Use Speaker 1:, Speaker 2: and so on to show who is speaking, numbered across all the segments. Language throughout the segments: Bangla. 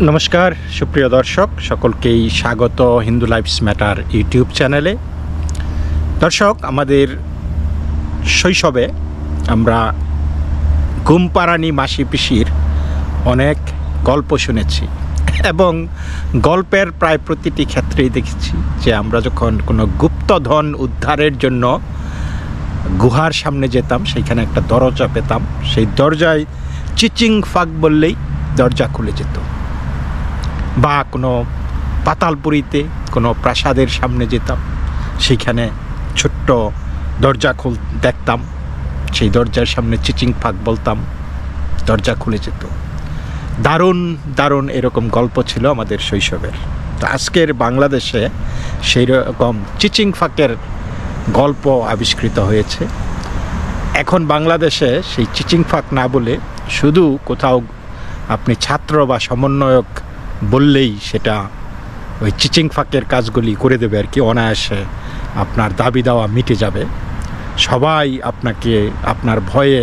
Speaker 1: নমস্কার সুপ্রিয় দর্শক, সকলকেই স্বাগত হিন্দু লাইফস ম্যাটার ইউটিউব চ্যানেলে। দর্শক, আমাদের শৈশবে আমরা ঘুমপাড়ানি মাসি পিসির অনেক গল্প শুনেছি এবং গল্পের প্রায় প্রতিটি ক্ষেত্রেই দেখেছি যে আমরা যখন কোনো গুপ্তধন উদ্ধারের জন্য গুহার সামনে যেতাম, সেইখানে একটা দরজা পেতাম, সেই দরজায় চিচিং ফাঁক বললেই দরজা খুলে যেত। বা কোনো পাতালপুরীতে কোনো প্রাসাদের সামনে যেতাম, সেইখানে ছোট্ট দরজা দেখতাম, সেই দরজার সামনে চিচিং ফাঁক বলতাম, দরজা খুলে যেত। দারুণ দারুণ এরকম গল্প ছিল আমাদের শৈশবের। তো আজকের বাংলাদেশে সেই রকম চিচিং ফাঁকের গল্প আবিষ্কৃত হয়েছে। এখন বাংলাদেশে সেই চিচিং ফাঁক না বলে শুধু কোথাও আপনি ছাত্র বা সমন্বয়ক বললেই সেটা ওই চিচিং ফাঁকের কাজগুলি করে দেবে আর কি, অনায়াসে আপনার দাবি দাওয়া মিটে যাবে, সবাই আপনাকে আপনার ভয়ে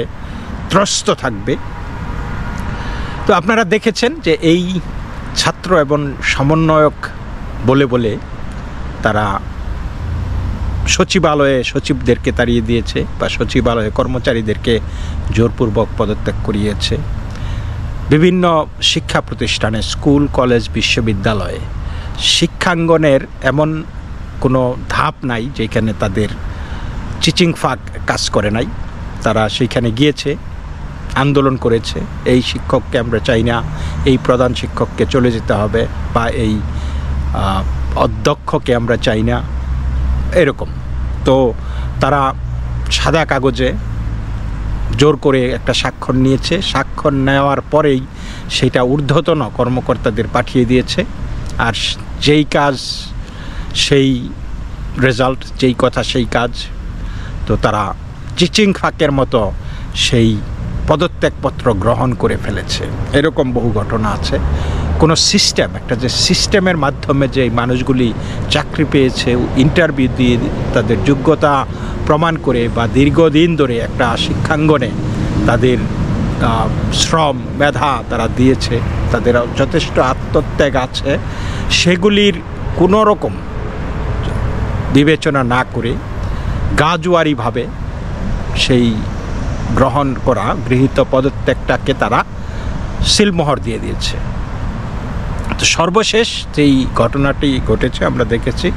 Speaker 1: ত্রস্ত থাকবে। তো আপনারা দেখেছেন যে এই ছাত্র এবং সমন্বয়ক বলে বলে তারা সচিবালয়ে সচিবদেরকে তাড়িয়ে দিয়েছে বা সচিবালয়ে কর্মচারীদেরকে জোরপূর্বক পদত্যাগ করিয়েছে। বিভিন্ন শিক্ষা প্রতিষ্ঠানে, স্কুল, কলেজ, বিশ্ববিদ্যালয়ে শিক্ষাঙ্গনের এমন কোনো ধাপ নাই যেখানে তাদের চিচিং ফাঁক কাজ করে নাই। তারা সেইখানে গিয়েছে, আন্দোলন করেছে, এই শিক্ষককে আমরা চাই না, এই প্রধান শিক্ষককে চলে যেতে হবে, বা এই অধ্যক্ষকে আমরা চাই না, এরকম। তো তারা সাদা কাগজে জোর করে একটা স্বাক্ষর নিয়েছে, স্বাক্ষর নেওয়ার পরেই সেটা ঊর্ধ্বতন কর্মকর্তাদের পাঠিয়ে দিয়েছে। আর যেই কাজ সেই রেজাল্ট, যেই কথা সেই কাজ। তো তারা চিচিং ফাঁকের মতো সেই পদত্যাগপত্র গ্রহণ করে ফেলেছে। এরকম বহু ঘটনা আছে। কোনো সিস্টেম, একটা যে সিস্টেমের মাধ্যমে যে মানুষগুলি চাকরি পেয়েছে, ইন্টারভিউ দিয়ে তাদের যোগ্যতা প্রমাণ করে বা দীর্ঘদিন ধরে একটা শিক্ষাঙ্গনে তাদের শ্রম মেধা তারা দিয়েছে, তাদের যথেষ্ট আত্মত্যাগ আছে, সেগুলির কোনো রকম বিবেচনা না করে গাজুয়ারিভাবে সেই গ্রহণ করা গৃহীত পদত্যাগটাকে তারা সিলমোহর দিয়ে দিয়েছে। তো সর্বশেষ যেই ঘটনাটি ঘটেছে আমরা দেখেছি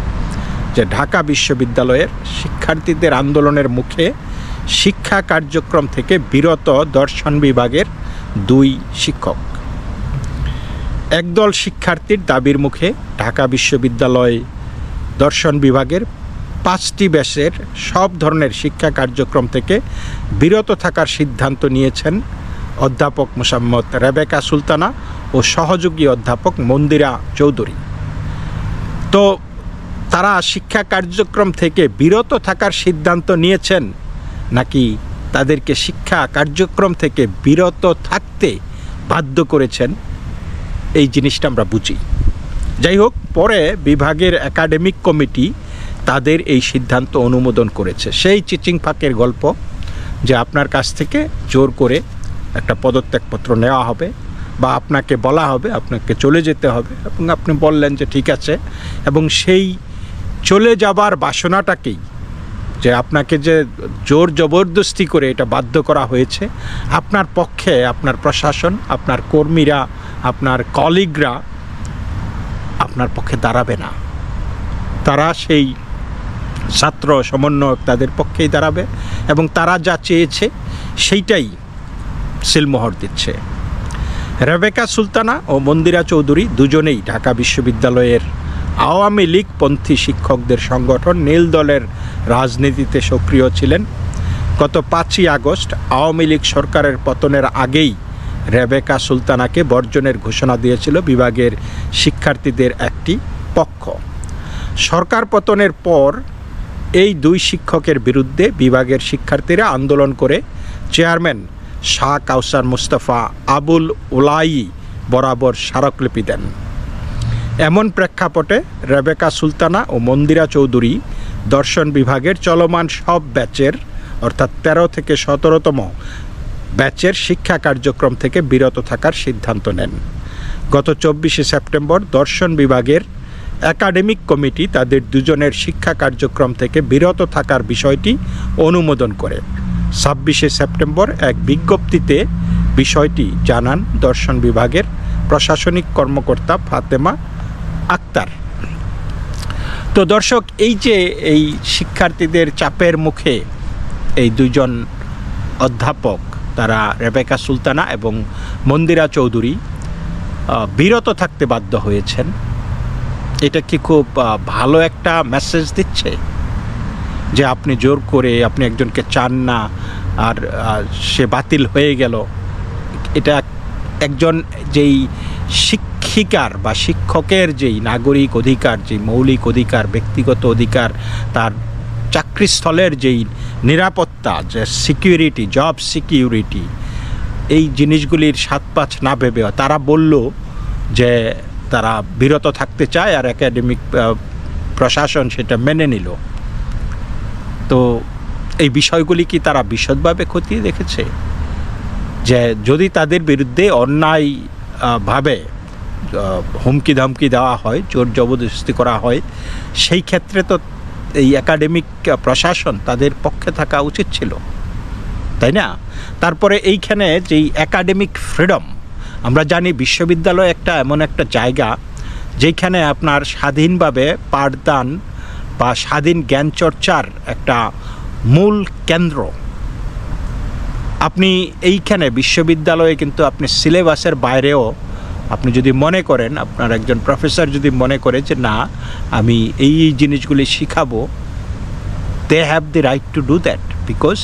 Speaker 1: যে ঢাকা বিশ্ববিদ্যালয়ের শিক্ষার্থীদের আন্দোলনের মুখে শিক্ষা কার্যক্রম থেকে বিরত দর্শন বিভাগের 2 শিক্ষক। একদল শিক্ষার্থীর দাবির মুখে ঢাকা বিশ্ববিদ্যালয় দর্শন বিভাগের 5টি ব্যাচের সব ধরনের শিক্ষা কার্যক্রম থেকে বিরত থাকার সিদ্ধান্ত নিয়েছেন অধ্যাপক মোসাম্মদ রেবেকা সুলতানা ও সহযোগী অধ্যাপক মন্দিরা চৌধুরী। তো তারা শিক্ষা কার্যক্রম থেকে বিরত থাকার সিদ্ধান্ত নিয়েছেন নাকি তাদেরকে শিক্ষা কার্যক্রম থেকে বিরত থাকতে বাধ্য করেছেন, এই জিনিসটা আমরা বুঝি। যাই হোক, পরে বিভাগের একাডেমিক কমিটি তাদের এই সিদ্ধান্ত অনুমোদন করেছে। সেই চিচিং ফাঁকের গল্প যে আপনার কাছ থেকে জোর করে একটা পদত্যাগপত্র নেওয়া হবে বা আপনাকে বলা হবে আপনাকে চলে যেতে হবে, এবং আপনি বললেন যে ঠিক আছে, এবং সেই চলে যাবার বাসনাটাকেই, যে আপনাকে যে জোর জবরদস্তি করে এটা বাধ্য করা হয়েছে, আপনার পক্ষে আপনার প্রশাসন, আপনার কর্মীরা, আপনার কলিগরা আপনার পক্ষে দাঁড়াবে না। তারা সেই ছাত্র সমন্বয়ক তাদের পক্ষেই দাঁড়াবে এবং তারা যা চেয়েছে সেইটাই সিলমোহর দিচ্ছে। রেবেকা সুলতানা ও মন্দিরা চৌধুরী দুজনেই ঢাকা বিশ্ববিদ্যালয়ের আওয়ামী লীগ পন্থী শিক্ষকদের সংগঠন নীল দলের রাজনীতিতে সক্রিয় ছিলেন। গত 5ই আগস্ট আওয়ামী লীগ সরকারের পতনের আগেই রেবেকা সুলতানাকে বর্জনের ঘোষণা দিয়েছিল বিভাগের শিক্ষার্থীদের একটি পক্ষ। সরকার পতনের পর এই 2 শিক্ষকের বিরুদ্ধে বিভাগের শিক্ষার্থীরা আন্দোলন করে চেয়ারম্যান শাহ কাউসার মুস্তাফা আবুল উলাই বরাবর স্মারকলিপি দেন। এমন প্রেক্ষাপটে রেবেকা সুলতানা ও মন্দিরা চৌধুরী দর্শন বিভাগের চলমান সব ব্যাচের অর্থাৎ 13 থেকে 17তম ব্যাচের শিক্ষা কার্যক্রম থেকে বিরত থাকার সিদ্ধান্ত নেন। গত 24শে সেপ্টেম্বর দর্শন বিভাগের একাডেমিক কমিটি তাদের দুজনের শিক্ষা কার্যক্রম থেকে বিরত থাকার বিষয়টি অনুমোদন করে। 26শে সেপ্টেম্বর এক বিজ্ঞপ্তিতে বিষয়টি জানান দর্শন বিভাগের প্রশাসনিক কর্মকর্তা ফাতেমা আক্তার। তো দর্শক, এই যে এই শিক্ষার্থীদের চাপের মুখে এই দুজন অধ্যাপক, তারা রেবেকা সুলতানা এবং মন্দিরা চৌধুরী বিরত থাকতে বাধ্য হয়েছেন, এটা কি খুব ভালো একটা মেসেজ দিচ্ছে যে আপনি জোর করে আপনি একজনকে চান না আর সে বাতিল হয়ে গেল? এটা একজন যেই শিক্ষিকার বা শিক্ষকের যেই নাগরিক অধিকার, যেই মৌলিক অধিকার, ব্যক্তিগত অধিকার, তার চাকরিস্থলের যেই নিরাপত্তা, যে সিকিউরিটি, জব সিকিউরিটি, এই জিনিসগুলির সাত পাঁচ না ভেবে তারা বলল যে তারা বিরত থাকতে চায়, আর একাডেমিক প্রশাসন সেটা মেনে নিল। তো এই বিষয়গুলি কি তারা বিশদভাবে খতিয়ে দেখেছে যে যদি তাদের বিরুদ্ধে অন্যায়ভাবে হুমকি ধামকি দেওয়া হয়, জোর জবরদস্তি করা হয়, সেই ক্ষেত্রে তো এই একাডেমিক প্রশাসন তাদের পক্ষে থাকা উচিত ছিল, তাই না? তারপরে এইখানে যেই একাডেমিক ফ্রিডম, আমরা জানি বিশ্ববিদ্যালয় একটা এমন একটা জায়গা যেখানে আপনার স্বাধীনভাবে পাঠদান বা স্বাধীন জ্ঞান চর্চার একটা মূল কেন্দ্র। আপনি এইখানে বিশ্ববিদ্যালয়ে কিন্তু আপনি সিলেবাসের বাইরেও আপনি যদি মনে করেন, আপনার একজন প্রফেসর যদি মনে করে যে না আমি এই জিনিসগুলি শিখাবো, they have the right to do that, because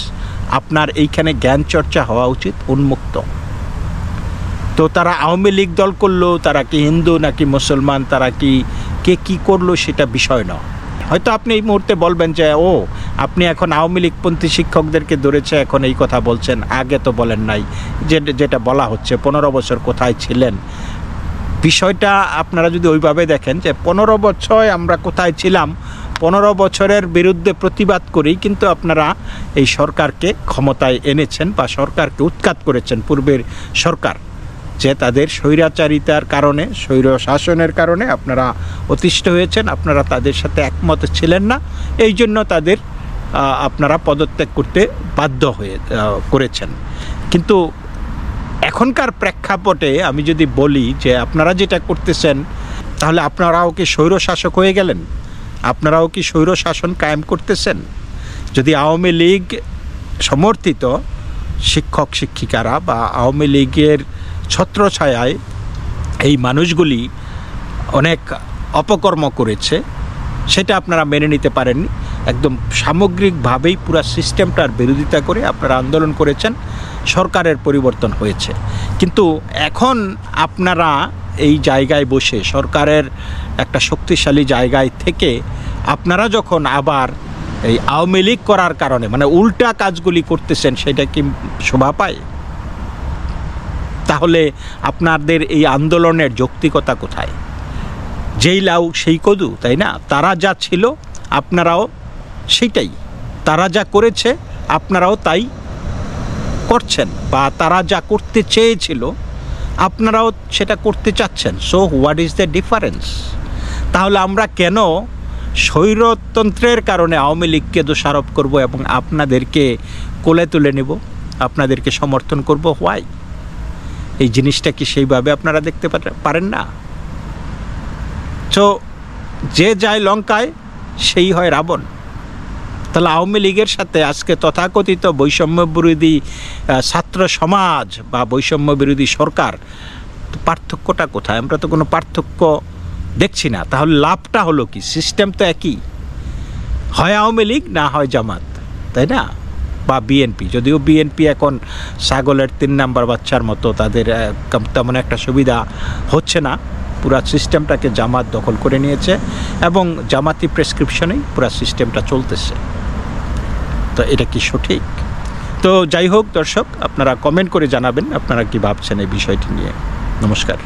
Speaker 1: আপনার এইখানে জ্ঞান চর্চা হওয়া উচিত উন্মুক্ত। তো তারা আওয়ামী লীগ দল করলো, তারা কি হিন্দু নাকি মুসলমান, তারা কি কে কী করলো সেটা বিষয় নয়। হয়তো আপনি এই মুহূর্তে বলবেন যে ও আপনি এখন আওয়ামী লীগপন্থী শিক্ষকদেরকে ধরেছে এখন এই কথা বলছেন, আগে তো বলেন নাই, যেটা বলা হচ্ছে 15 বছর কোথায় ছিলেন। বিষয়টা আপনারা যদি ওইভাবে দেখেন যে 15 বছর আমরা কোথায় ছিলাম, 15 বছরের বিরুদ্ধে প্রতিবাদ করেই কিন্তু আপনারা এই সরকারকে ক্ষমতায় এনেছেন বা সরকারকে উৎখাত করেছেন, পূর্বের সরকার, যে তাদের স্বৈরাচারিতার কারণে, স্বৈর শাসনের কারণে আপনারা অতিষ্ঠ হয়েছেন, আপনারা তাদের সাথে একমত ছিলেন না, এই জন্য তাদের আপনারা পদত্যাগ করতে বাধ্য করেছেন। কিন্তু এখনকার প্রেক্ষাপটে আমি যদি বলি যে আপনারা যেটা করতেছেন, তাহলে আপনারাও কি স্বৈর শাসক হয়ে গেলেন? আপনারাও কি স্বৈর শাসন কায়েম করতেছেন? যদি আওয়ামী লীগ সমর্থিত শিক্ষক শিক্ষিকারা বা আওয়ামী লীগের ছত্রছায়ায় এই মানুষগুলি অনেক অপকর্ম করেছে, সেটা আপনারা মেনে নিতে পারেননি, একদম সামগ্রিকভাবেই পুরো সিস্টেমটার বিরোধিতা করে আপনারা আন্দোলন করেছেন, সরকারের পরিবর্তন হয়েছে। কিন্তু এখন আপনারা এই জায়গায় বসে সরকারের একটা শক্তিশালী জায়গায় থেকে আপনারা যখন আবার এই আওয়ামী লীগ করার কারণে মানে উল্টা কাজগুলি করতেছেন, সেটা কি শোভা পায়? তাহলে আপনাদের এই আন্দোলনের যৌক্তিকতা কোথায়? যেই লাউ সেই কদু, তাই না? তারা যা ছিল আপনারাও সেইটাই, তারা যা করেছে আপনারাও তাই করছেন, বা তারা যা করতে চেয়েছিল আপনারাও সেটা করতে চাচ্ছেন। So what is the difference? তাহলে আমরা কেন স্বৈরতন্ত্রের কারণে আওয়ামী লীগকে দোষারোপ করব এবং আপনাদেরকে কোলে তুলে নেব, আপনাদেরকে সমর্থন করব? হোয়াই? এই জিনিসটা কি সেইভাবে আপনারা দেখতে পারেন না? তো যে যায় লঙ্কায় সেই হয় রাবণ। তাহলে আওয়ামী লীগের সাথে আজকে তথাকথিত বৈষম্য বিরোধী ছাত্র সমাজ বা বৈষম্য বিরোধী সরকার, পার্থক্যটা কোথায়? আমরা তো কোনো পার্থক্য দেখছি না। তাহলে লাভটা হলো কি? সিস্টেম তো একই, হয় আওয়ামী লীগ না হয় জামাত, তাই না? বা বিএনপি, যদিও বিএনপি এখন ছাগলের 3 নাম্বার বাচ্চার মতো, তাদের তেমন একটা সুবিধা হচ্ছে না, পুরা সিস্টেমটাকে জামাত দখল করে নিয়েছে এবং জামাতি প্রেসক্রিপশনেই পুরা সিস্টেমটা চলতেছে। তো এটা কি সঠিক? তো যাই হোক দর্শক, আপনারা কমেন্ট করে জানাবেন আপনারা কি ভাবছেন এই বিষয়টি নিয়ে। নমস্কার।